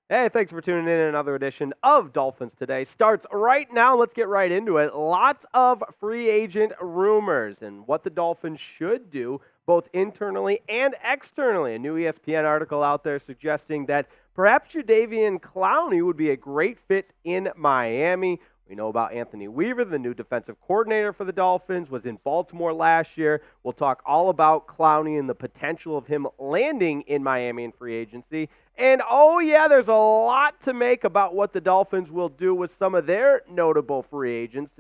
Hey, thanks for tuning in. Another edition of Dolphins Today starts right now. Let's get right into it. Lots of free agent rumors and what the Dolphins should do, both internally and externally. A new ESPN article out there suggesting that perhaps Jadeveon Clowney would be a great fit in Miami. We know about Anthony Weaver, the new defensive coordinator for the Dolphins, was in Baltimore last year. We'll talk all about Clowney and the potential of him landing in Miami in free agency. And oh, yeah, there's a lot to make about what the Dolphins will do with some of their notable free agents.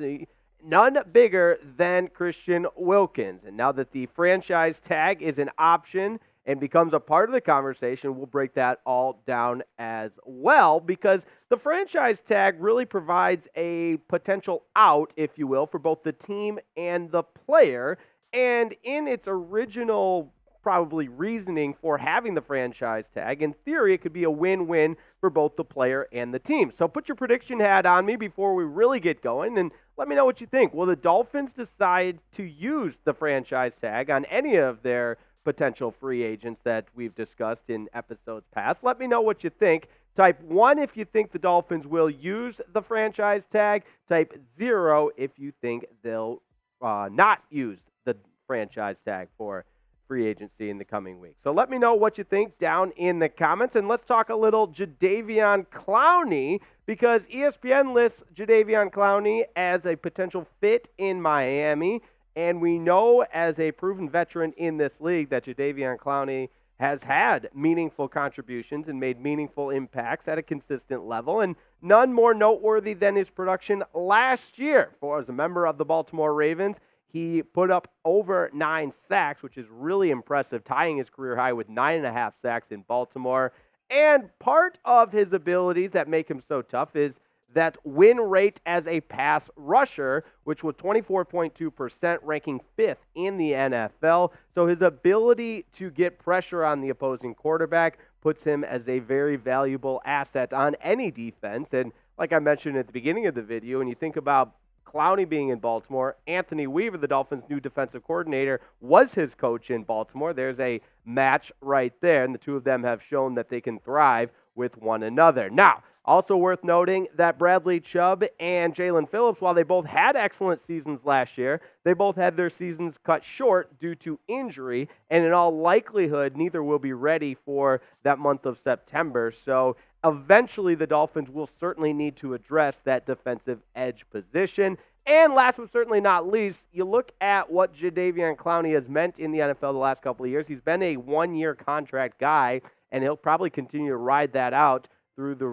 None bigger than Christian Wilkins. And now that the franchise tag is an option and becomes a part of the conversation, we'll break that all down as well because the franchise tag really provides a potential out, if you will, for both the team and the player. And in its original probably reasoning for having the franchise tag, in theory, it could be a win-win for both the player and the team. So put your prediction hat on me before we really get going and let me know what you think. Will the Dolphins decide to use the franchise tag on any of their potential free agents that we've discussed in episodes past? Let me know what you think. Type 1 if you think the Dolphins will use the franchise tag. Type 0 if you think they'll not use the franchise tag for free agency in the coming week. So let me know what you think down in the comments, and let's talk a little Jadeveon Clowney because ESPN lists Jadeveon Clowney as a potential fit in Miami, and we know as a proven veteran in this league that Jadeveon Clowney has had meaningful contributions and made meaningful impacts at a consistent level, and none more noteworthy than his production last year as a member of the Baltimore Ravens. He put up over 9 sacks, which is really impressive, tying his career high with 9.5 sacks in Baltimore. And part of his abilities that make him so tough is that win rate as a pass rusher, which was 24.2%, ranking 5th in the NFL. So his ability to get pressure on the opposing quarterback puts him as a very valuable asset on any defense. And like I mentioned at the beginning of the video, when you think about Clowney being in Baltimore, Anthony Weaver, the Dolphins' new defensive coordinator, was his coach in Baltimore. There's a match right there, and the two of them have shown that they can thrive with one another. Now, also worth noting that Bradley Chubb and Jalen Phillips, while they both had excellent seasons last year, they both had their seasons cut short due to injury, and in all likelihood, neither will be ready for that month of September. So eventually, the Dolphins will certainly need to address that defensive edge position. And last but certainly not least, you look at what Jadeveon Clowney has meant in the NFL the last couple of years. He's been a one-year contract guy, and he'll probably continue to ride that out through the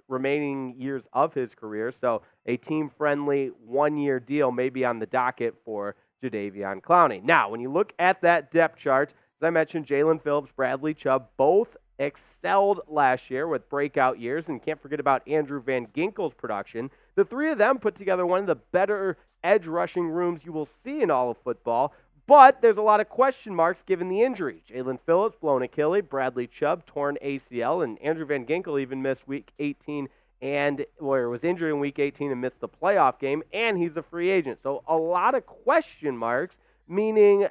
remaining years of his career. So a team-friendly one-year deal may be on the docket for Jadeveon Clowney. Now, when you look at that depth chart, as I mentioned, Jalen Phillips, Bradley Chubb, both excelled last year with breakout years, and can't forget about Andrew Van Ginkel's production. The three of them put together one of the better edge rushing rooms you will see in all of football, but there's a lot of question marks given the injury. Jalen Phillips, blown Achilles, Bradley Chubb, torn ACL, and Andrew Van Ginkel even missed Week 18 was injured in Week 18 and missed the playoff game, and he's a free agent. So a lot of question marks, meaning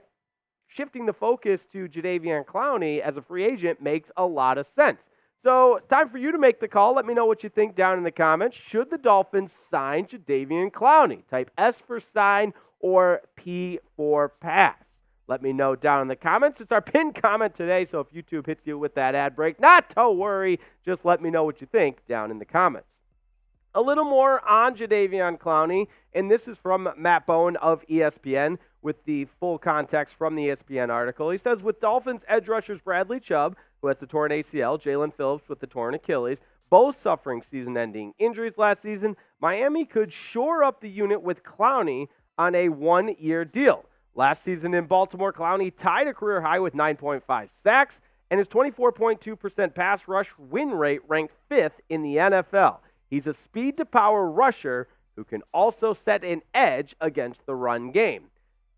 shifting the focus to Jadeveon Clowney as a free agent makes a lot of sense. So, time for you to make the call. Let me know what you think down in the comments. Should the Dolphins sign Jadeveon Clowney? Type S for sign or P for pass. Let me know down in the comments. It's our pinned comment today, so if YouTube hits you with that ad break, not to worry. Just let me know what you think down in the comments. A little more on Jadeveon Clowney, and this is from Matt Bowen of ESPN with the full context from the ESPN article. He says, with Dolphins edge rushers Bradley Chubb, who has the torn ACL, Jalen Phillips with the torn Achilles, both suffering season-ending injuries last season, Miami could shore up the unit with Clowney on a one-year deal. Last season in Baltimore, Clowney tied a career high with 9.5 sacks, and his 24.2% pass rush win rate ranked 5th in the NFL. He's a speed-to-power rusher who can also set an edge against the run game.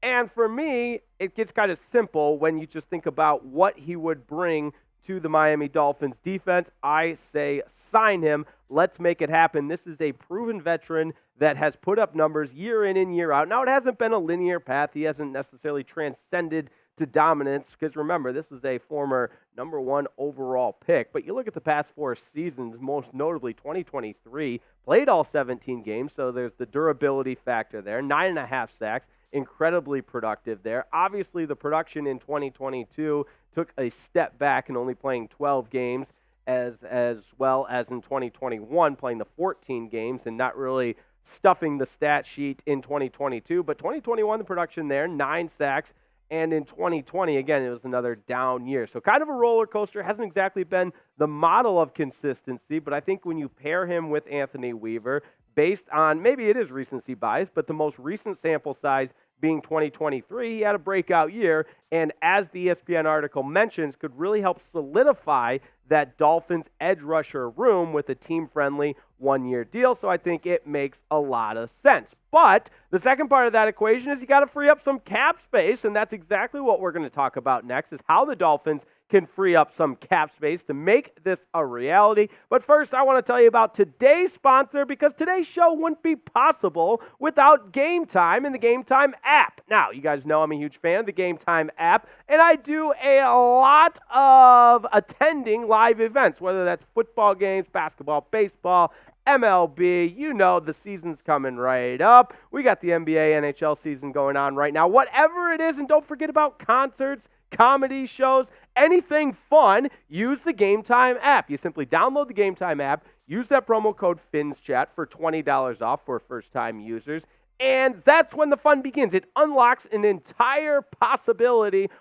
And for me, it gets kind of simple when you just think about what he would bring to the Miami Dolphins defense. I say sign him. Let's make it happen. This is a proven veteran that has put up numbers year in and year out. Now, it hasn't been a linear path. He hasn't necessarily transcended to dominance, because remember, this is a former number 1 overall pick. But you look at the past 4 seasons, most notably 2023, played all 17 games, so there's the durability factor there. 9.5 sacks, incredibly productive there. Obviously, the production in 2022 took a step back and only playing 12 games, as well as in 2021 playing the 14 games and not really stuffing the stat sheet in 2022. But 2021, the production there, 9 sacks. And in 2020, again, it was another down year. So kind of a roller coaster. Hasn't exactly been the model of consistency, but I think when you pair him with Anthony Weaver, based on, maybe it is recency bias, but the most recent sample size being 2023, he had a breakout year, and as the ESPN article mentions, could really help solidify that Dolphins edge rusher room with a team-friendly 1-year deal. So I think it makes a lot of sense. But the second part of that equation is you got to free up some cap space, and that's exactly what we're going to talk about next, is how the Dolphins can free up some cap space to make this a reality. But first, I want to tell you about today's sponsor, because today's show wouldn't be possible without Game Time and the Game Time app. Now, you guys know I'm a huge fan of the Game Time app, and I do a lot of attending live events, whether that's football games, basketball, baseball, MLB, you know the season's coming right up. We got the NBA, NHL season going on right now. Whatever it is, and don't forget about concerts, comedy shows, anything fun, use the Game Time app. You simply download the Game Time app, use that promo code FINSCHAT for $20 off for first-time users, and that's when the fun begins. It unlocks an entire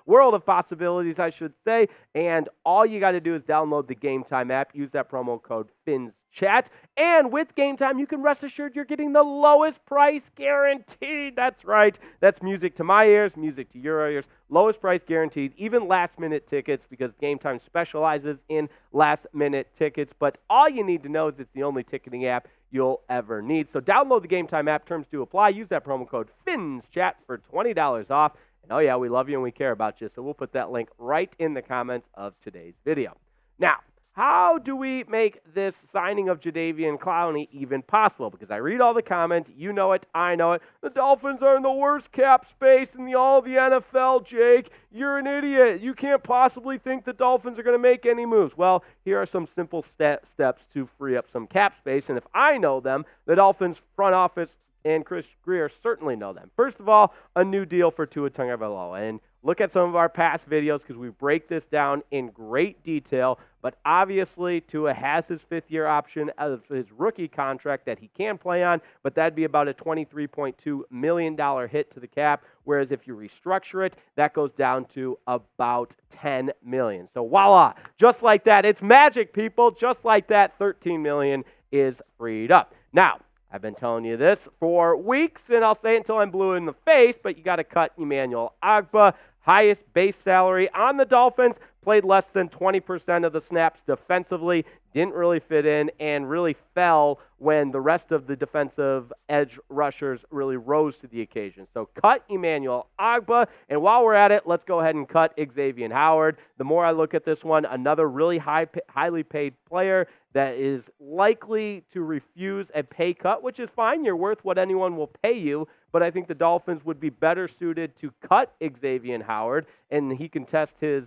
world of possibilities, I should say, and all you got to do is download the Game Time app, use that promo code FINSCHAT, and with Game Time, you can rest assured you're getting the lowest price guaranteed. That's right. That's music to my ears, music to your ears. Lowest price guaranteed, even last-minute tickets, because Game Time specializes in last-minute tickets. But all you need to know is it's the only ticketing app you'll ever need. So download the Game Time app. Terms do apply. Use that promo code FINSCHAT for $20 off. And oh yeah, we love you and we care about you. So we'll put that link right in the comments of today's video. Now, how do we make this signing of Jadeveon Clowney even possible? Because I read all the comments, you know it, I know it. The Dolphins are in the worst cap space in all of the NFL, Jake. You're an idiot. You can't possibly think the Dolphins are going to make any moves. Well, here are some simple steps to free up some cap space, and if I know them, the Dolphins front office and Chris Grier certainly know them. First of all, a new deal for Tua Tagovailoa. And look at some of our past videos because we break this down in great detail. But obviously, Tua has his 5th-year option of his rookie contract that he can play on, but that'd be about a $23.2 million hit to the cap, whereas if you restructure it, that goes down to about $10 million. So voila, just like that. It's magic, people. Just like that, $13 million is freed up. Now, I've been telling you this for weeks, and I'll say it until I'm blue in the face, but you got to cut Emmanuel Ogbah. Highest base salary on the Dolphins, played less than 20% of the snaps defensively, didn't really fit in, and really fell when the rest of the defensive edge rushers really rose to the occasion. So cut Emmanuel Ogbah, and while we're at it, let's go ahead and cut Xavier Howard. The more I look at this one, another really highly paid player that is likely to refuse a pay cut, which is fine. You're worth what anyone will pay you, but I think the Dolphins would be better suited to cut Xavier Howard, and he can test his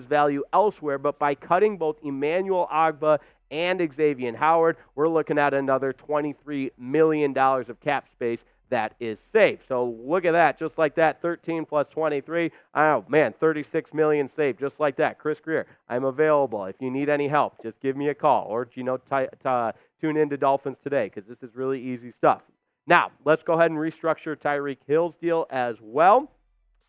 value elsewhere. But by cutting both Emmanuel Ogbah and Xavier Howard, we're looking at another $23 million of cap space that is saved. So look at that, just like that, 13 plus 23. Oh man, 36 million saved, just like that. Chris Grier, I'm available. If you need any help, just give me a call, or tune in to Dolphins Today, because this is really easy stuff. Now, let's go ahead and restructure Tyreek Hill's deal as well.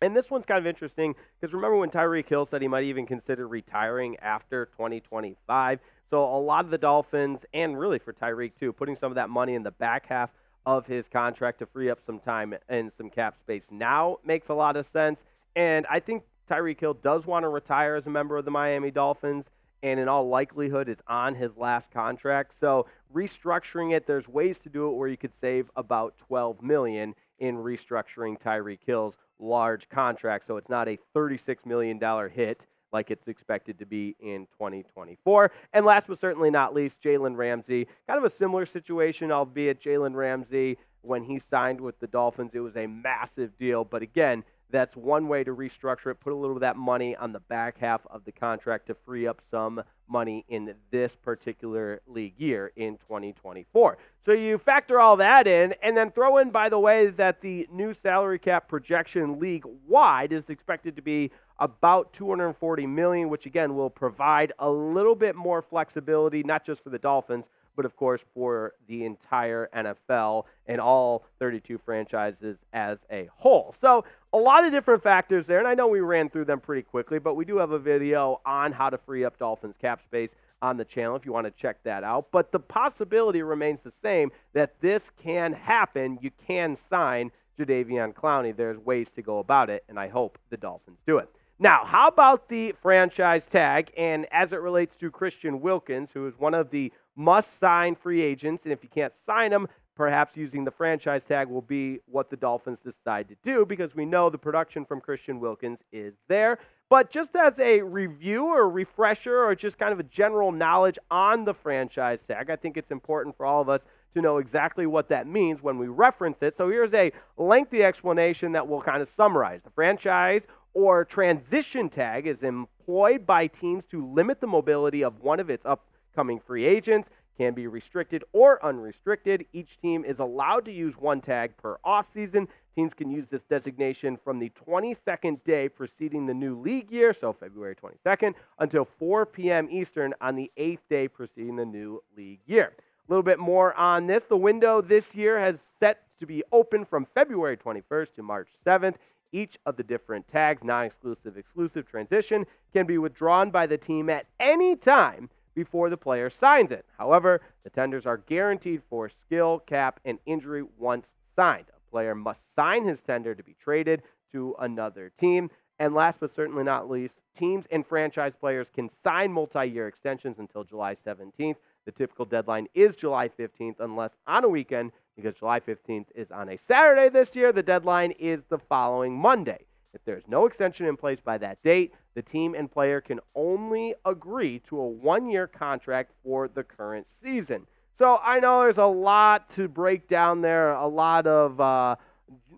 And this one's kind of interesting because remember when Tyreek Hill said he might even consider retiring after 2025. So a lot of the Dolphins, and really for Tyreek too, putting some of that money in the back half of his contract to free up some time and some cap space now makes a lot of sense. And I think Tyreek Hill does want to retire as a member of the Miami Dolphins, and in all likelihood is on his last contract. So restructuring it, there's ways to do it where you could save about $12 million in restructuring Tyreek Hill's large contract. So it's not a $36 million hit like it's expected to be in 2024. And last but certainly not least, Jalen Ramsey. Kind of a similar situation, albeit Jalen Ramsey, when he signed with the Dolphins, it was a massive deal. But again, that's one way to restructure it, put a little of that money on the back half of the contract to free up some money in this particular league year in 2024. So you factor all that in, and then throw in, by the way, that the new salary cap projection league-wide is expected to be about $240 million, which, again, will provide a little bit more flexibility, not just for the Dolphins, but, of course, for the entire NFL and all 32 franchises as a whole. So a lot of different factors there, and I know we ran through them pretty quickly, but we do have a video on how to free up Dolphins cap space on the channel if you want to check that out. But the possibility remains the same that this can happen. You can sign Jadeveon Clowney. There's ways to go about it, and I hope the Dolphins do it. Now, how about the franchise tag? And as it relates to Christian Wilkins, who is one of the must-sign free agents, and if you can't sign him, perhaps using the franchise tag will be what the Dolphins decide to do, because we know the production from Christian Wilkins is there. But just as a review or refresher or just kind of a general knowledge on the franchise tag, I think it's important for all of us to know exactly what that means when we reference it. So here's a lengthy explanation that will kind of summarize. The franchise or transition tag is employed by teams to limit the mobility of one of its upcoming free agents, can be restricted or unrestricted. Each team is allowed to use one tag per offseason. Teams can use this designation from the 22nd day preceding the new league year, so February 22nd, until 4 p.m. Eastern on the 8th day preceding the new league year. A little bit more on this. The window this year has set to be open from February 21st to March 7th. Each of the different tags, non-exclusive, exclusive, transition, can be withdrawn by the team at any time before the player signs it. However, the tenders are guaranteed for skill, cap, and injury once signed. A player must sign his tender to be traded to another team. And last but certainly not least, teams and franchise players can sign multi-year extensions until July 17th. The typical deadline is July 15th, unless on a weekend, because July 15th is on a Saturday this year. The deadline is the following Monday. If there's no extension in place by that date, the team and player can only agree to a one-year contract for the current season. So I know there's a lot to break down there, a lot of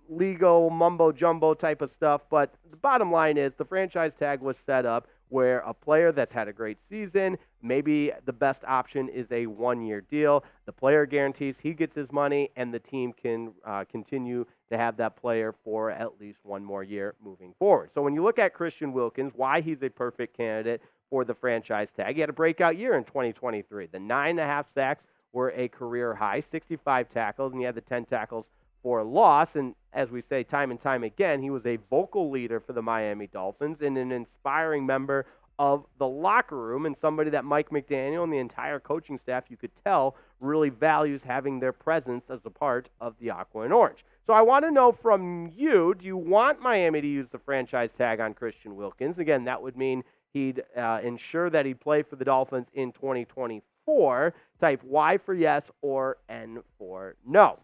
legal mumbo-jumbo type of stuff, but the bottom line is the franchise tag was set up where a player that's had a great season, maybe the best option is a one-year deal. The player guarantees he gets his money, and the team can continue to have that player for at least one more year moving forward. So when you look at Christian Wilkins, why he's a perfect candidate for the franchise tag, he had a breakout year in 2023. The 9.5 sacks were a career high, 65 tackles, and he had the 10 tackles for loss. And as we say time and time again, he was a vocal leader for the Miami Dolphins and an inspiring member of the locker room, and somebody that Mike McDaniel and the entire coaching staff, you could tell, really values having their presence as a part of the Aqua and Orange. So I want to know from you, do you want Miami to use the franchise tag on Christian Wilkins? Again, that would mean he'd ensure that he'd play for the Dolphins in 2024. Type Y for yes or N for no.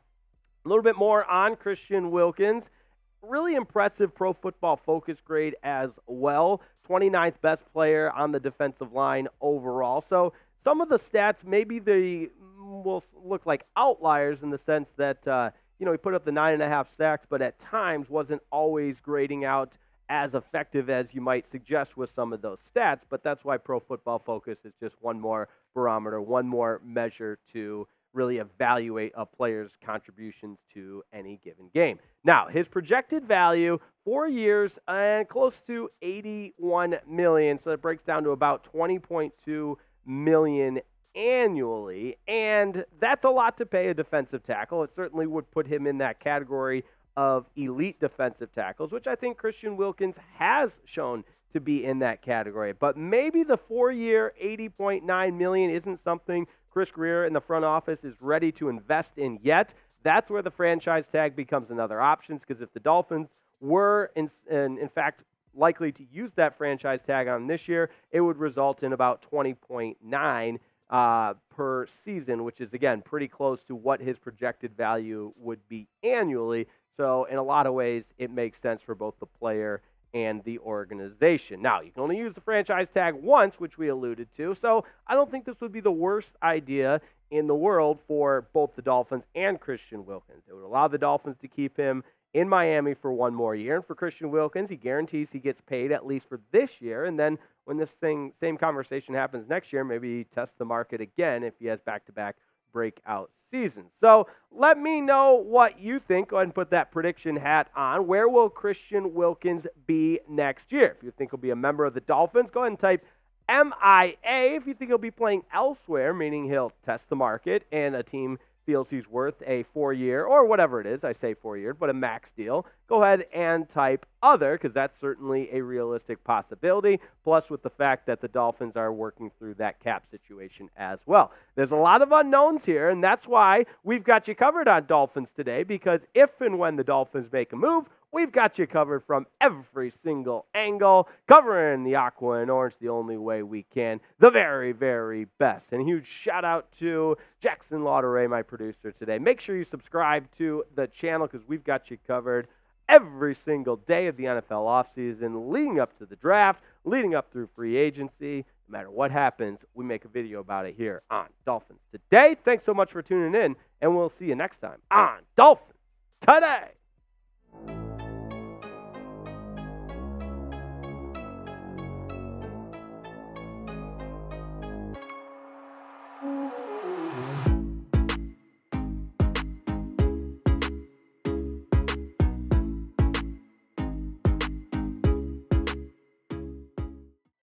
A little bit more on Christian Wilkins. Really impressive Pro Football Focus grade as well. 29th best player on the defensive line overall. So some of the stats, maybe they will look like outliers in the sense that, he put up the 9.5 sacks, but at times wasn't always grading out as effective as you might suggest with some of those stats. But that's why Pro Football Focus is just one more barometer, one more measure to really evaluate a player's contributions to any given game. Now, his projected value, 4 years and close to $81 million. So it breaks down to about $20.2 million annually. And that's a lot to pay a defensive tackle. It certainly would put him in that category of elite defensive tackles, which I think Christian Wilkins has shown to be in that category. But maybe the 4-year, $80.9 million isn't something Chris Grier in the front office is ready to invest in yet. That's where the franchise tag becomes another option, because if the Dolphins were, in fact, likely to use that franchise tag on this year, it would result in about $20.9 per season, which is, again, pretty close to what his projected value would be annually. So in a lot of ways, it makes sense for both the player and the organization. Now, you can only use the franchise tag once, which we alluded to, so I don't think this would be the worst idea in the world for both the Dolphins and Christian Wilkins. It would allow the Dolphins to keep him in Miami for one more year. And for Christian Wilkins, he guarantees he gets paid at least for this year. And then when this same conversation happens next year, maybe he tests the market again if he has back-to-back breakout seasons. So let me know what you think. Go ahead and put that prediction hat on. Where will Christian Wilkins be next year? If you think he'll be a member of the Dolphins, go ahead and type MIA. If you think he'll be playing elsewhere, meaning he'll test the market and a team feels he's worth a 4-year or whatever it is, I say 4-year, but a max deal, go ahead and type other, because that's certainly a realistic possibility, plus with the fact that the Dolphins are working through that cap situation as well. There's a lot of unknowns here, and that's why we've got you covered on Dolphins Today, because if and when the Dolphins make a move, we've got you covered from every single angle, covering the aqua and orange the only way we can, the very, very best. And a huge shout out to Jackson Lauderay, my producer today. Make sure you subscribe to the channel because we've got you covered every single day of the NFL offseason, leading up to the draft, leading up through free agency. No matter what happens, we make a video about it here on Dolphins Today. Thanks so much for tuning in, and we'll see you next time on Dolphins Today.